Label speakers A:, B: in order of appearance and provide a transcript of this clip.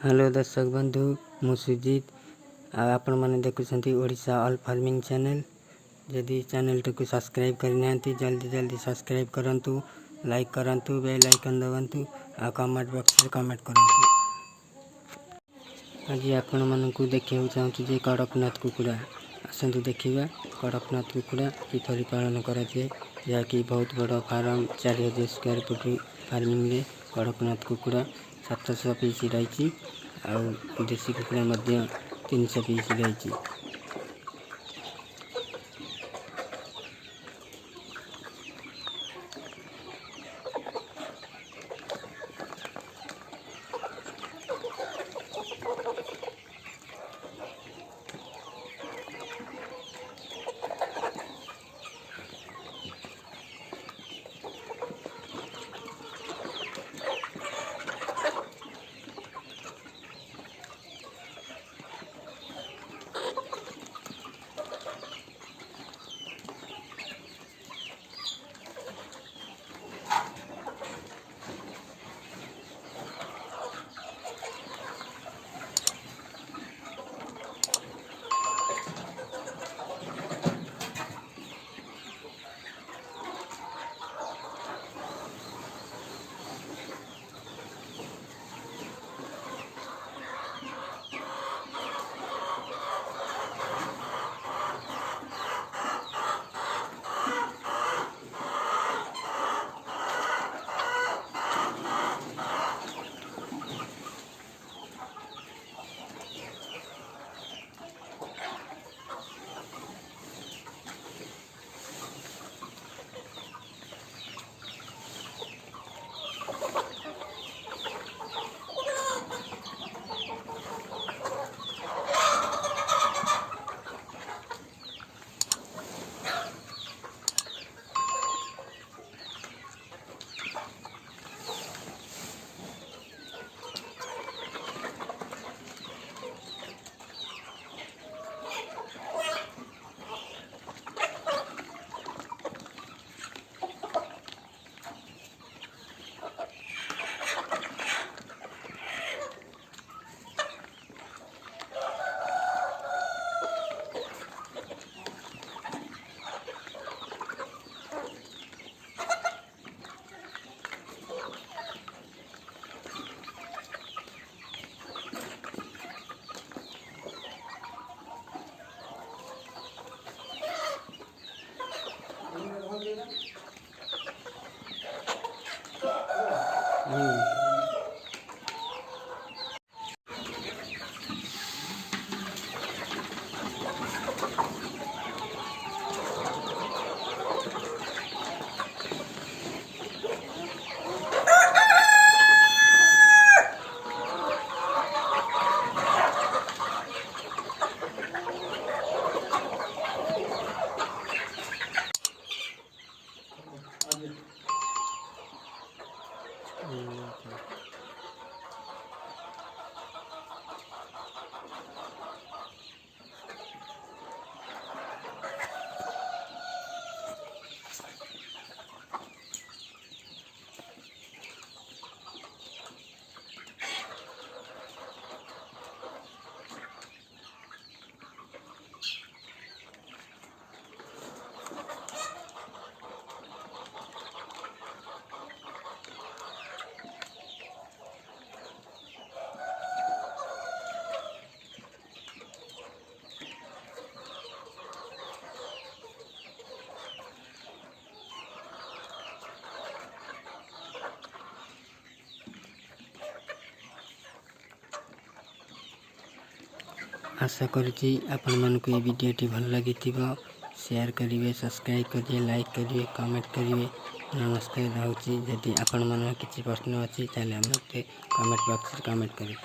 A: Hello दर्शक बंधु मु सुजीत आपण मैंने देखुं ओडिशा ऑल फार्मिंग चैनल। जदि चैनल को सब्सक्राइब करना जल्दी जल्दी सब्सक्राइब करंतु, लाइक करंतु, बेल आइकन दबंतु आ कमेंट बॉक्स में कमेंट करंतु। आज आपण मानक देखा चाहूँ जे कड़कनाथ कुकुड़ा आसतु देखा कड़कनाथ कुकुड़ा किपरि पालन कराए, जहाँकि बहुत बड़ फार्म 4000 स्क्वायर फुट फार्मिंग रे कड़कनाथ कुकुड़ा 700 पीस रही और देसी कुकुड़ा 300 पीस रही। आशा करुँची आपण मानक ये वीडियोटी भल लगी शेयर करेंगे, सब्सक्राइब करिए, लाइक करिए, कमेंट करिए। नमस्कार रहूँ। जदि आपण मन किसी प्रश्न अच्छी मत कमेंट बॉक्स कमेंट कर।